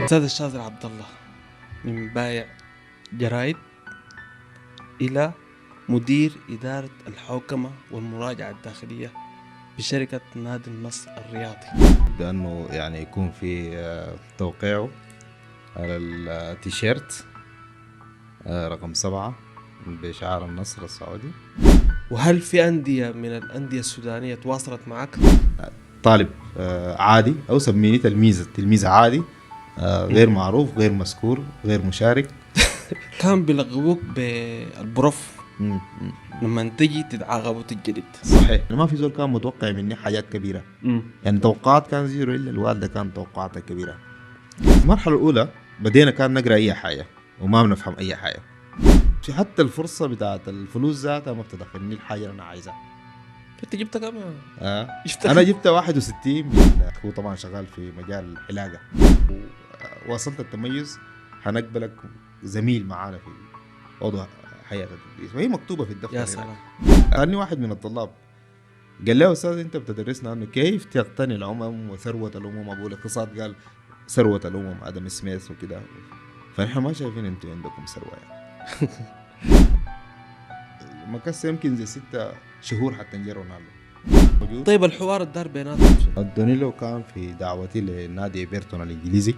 أستاذ الشاذلي عبد الله، من بايع جرايد إلى مدير إدارة الحوكمة والمراجعة الداخلية بشركة نادي النصر الرياضي. بأنه يعني يكون في توقيعه على التيشيرت رقم 7 بشعار النصر السعودي. وهل في أندية من الأندية السودانية تواصلت معك؟ طالب عادي أو سميني تلميذ عادي، غير معروف، غير مذكور، غير مشارك. كان بيلغوك بالبروف لما تجي تتعاقب وتتجلد. صحيح، ما في زول كان متوقع مني حاجات كبيرة. يعني توقعات كان زيرو، إلا الوالدة كان توقعاتها كبيرة. المرحلة الأولى بدينا كان نقرأ أي حاجة وما بنفهم أي حاجة. في حتى الفرصة بتاعت الفلوس ذاتها ما بتدخلني الحاجة اللي أنا عايزها. أنت جبت كم؟ أنا جبت 61. هو طبعا شغال في مجال الحلاقة. وصلت التميز، هنقبلك زميل معانا في عضو هيئة التدريس، وهي مكتوبة في الدفتر. يا سلام. قالني واحد من الطلاب قال له أستاذ أنت بتدرسنا أنه كيف تقتني الأمم وثروة الأمم. أبو الاقتصاد قال ثروة الأمم آدم سميث وكده، فنحن ما شايفين أنتوا عندكم ثروة يعني. مكس يمكن زي 6 شهور حتى نجي رونالدو. طيب الحوار الدار بيناتهم الدونيلو كان في دعوتي لنادي ايفرتون الإنجليزي.